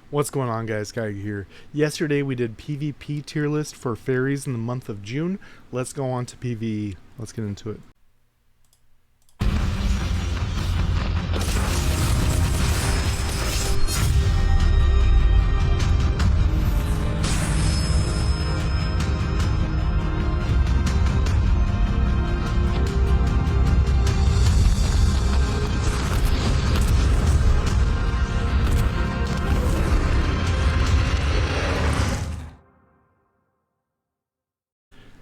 What's going on, guys? Guy here. Yesterday we did PvP tier list for fairies in the month of June. Let's go on to PvE. Let's get into it.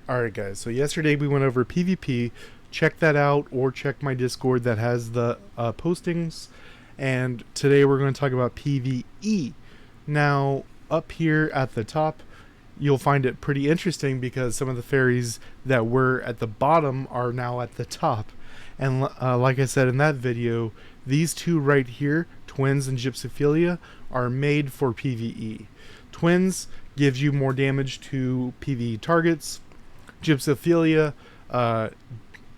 Alright guys, so yesterday we went over PvP. Check that out or check my Discord that has the postings. And today we're going to talk about PvE. Now, up here at the top, you'll find it pretty interesting because some of the fairies that were at the bottom are now at the top. And like I said in that video, these two right here, Twins and Gypsophilia, are made for PvE. Twins gives you more damage to PvE targets. Gypsophilia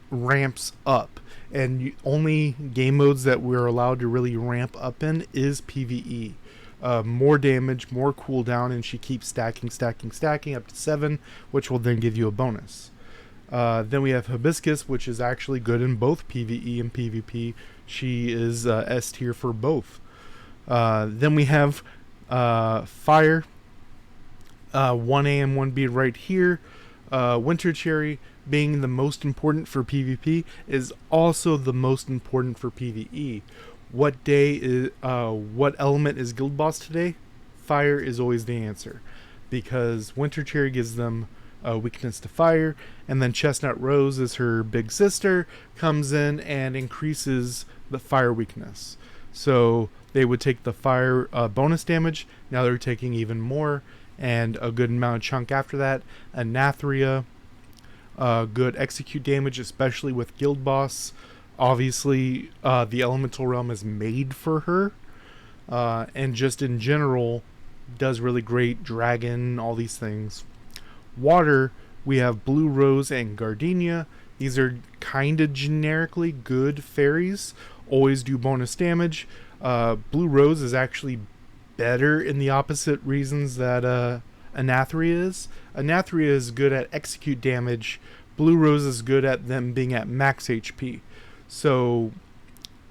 ramps up, and only game modes that we're allowed to really ramp up in is PvE. More damage, more cooldown, and she keeps stacking up to 7, which will then give you a bonus. Then we have Hibiscus, which is actually good in both PvE and PvP. She is S tier for both. Then we have Fire, 1A and 1B right here. Winter Cherry, being the most important for PvP, is also the most important for PvE. What day is what element is guild boss today? Fire is always the answer, because Winter Cherry gives them weakness to fire, and then Chestnut Rose is her big sister, comes in and increases the fire weakness. So they would take the fire bonus damage. Now they're taking even more, and a good amount of chunk after that. Anathria, good execute damage, especially with guild boss. Obviously, the elemental realm is made for her, and just in general does really great. Dragon, all these things. Water, we have Blue Rose and Gardenia. These are kind of generically good fairies, always do bonus damage. Blue Rose is actually better in the opposite reasons that Anathria is. Anathria is good at execute damage. Blue Rose is good at them being at max HP. So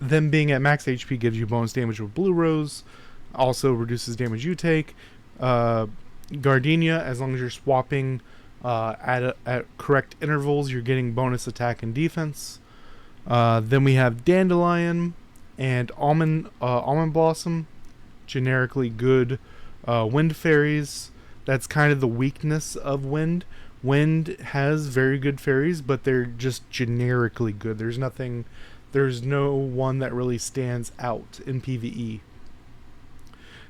them being at max HP gives you bonus damage with Blue Rose. Also reduces damage you take. Gardenia, as long as you're swapping at correct intervals, you're getting bonus attack and defense. Then we have Dandelion and Almond Blossom, generically good wind fairies. That's kind of the weakness of wind. Wind has very good fairies, but they're just generically good. There's no one that really stands out in PvE.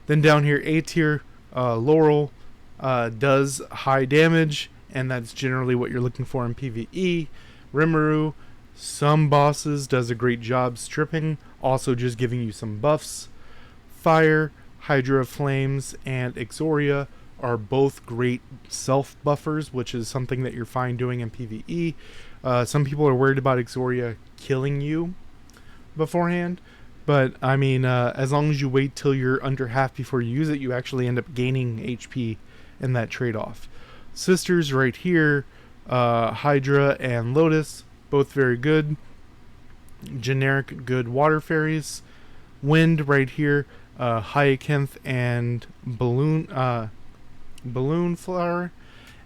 Then down here, A tier, Laurel does high damage, and that's generally what you're looking for in PvE. Rimuru, some bosses, does a great job stripping, also just giving you some buffs. Fire, Hydra of Flames, and Exoria are both great self-buffers, which is something that you're fine doing in PvE. Some people are worried about Exoria killing you beforehand, but I mean, as long as you wait till you're under half before you use it, you actually end up gaining HP in that trade-off. Sisters right here, Hydra and Lotus, both very good. Generic good water fairies. Wind right here, Hyacinth and Balloon Flower,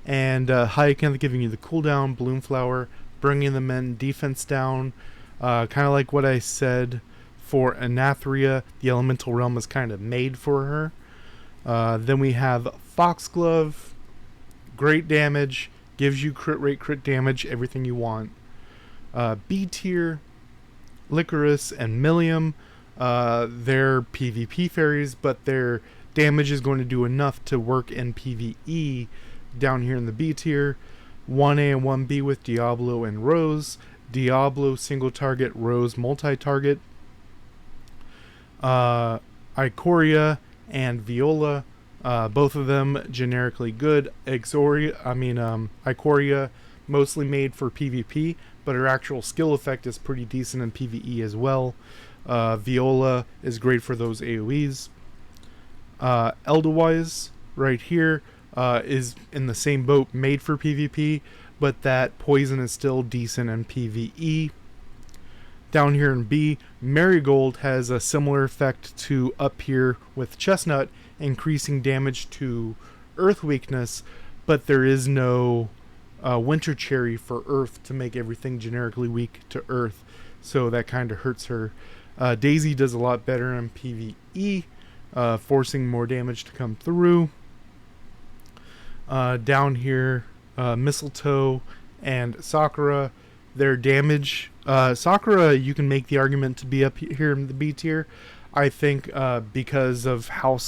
and Hyacinth giving you the cooldown, Balloon Flower bringing them in, defense down. Kind of like what I said for Anathria, the elemental realm is kind of made for her. Then we have Foxglove, great damage, gives you crit rate, crit damage, everything you want. B tier, Licorice and Millium. They're PvP fairies, but their damage is going to do enough to work in PvE down here in the B tier. 1A and 1B with Diablo and Rose. Diablo single target, Rose multi-target. Ikoria and Viola, both of them generically good. Ikoria mostly made for PvP, but her actual skill effect is pretty decent in PvE as well. Viola is great for those AoEs. Eldawise right here is in the same boat, made for PvP, but that poison is still decent in PvE. Down here in B, Marigold has a similar effect to up here with Chestnut, increasing damage to Earth weakness, but there is no Winter Cherry for Earth to make everything generically weak to Earth, so that kind of hurts her. Daisy does a lot better in PvE, forcing more damage to come through. Down here, Mistletoe and Sakura, their damage. Sakura, you can make the argument to be up here in the B tier. I think because of how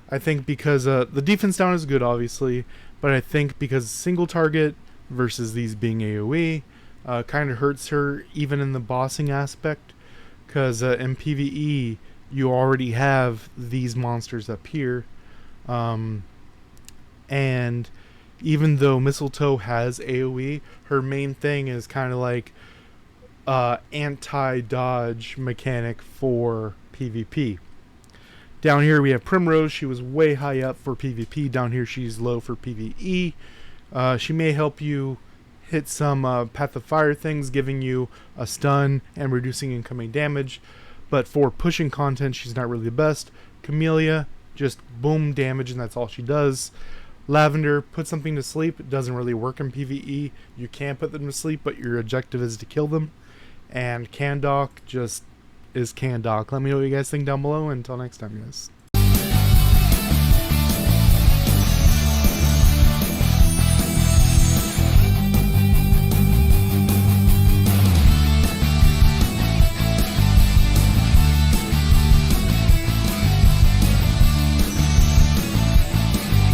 I think because the defense down is good, obviously, but I think because single target versus these being AoE kind of hurts her even in the bossing aspect, because in PvE you already have these monsters up here, and even though Mistletoe has AoE, her main thing is kind of like anti-dodge mechanic for PvP. Down here we have Primrose. She was way high up for PvP. Down here she's low for PvE. She may help you hit some Path of Fire things, giving you a stun and reducing incoming damage. But for pushing content, she's not really the best. Camellia, just boom damage, and that's all she does. Lavender, put something to sleep. It doesn't really work in PvE. You can put them to sleep, but your objective is to kill them. And Candok just is Candok. Let me know what you guys think down below. Until next time, guys.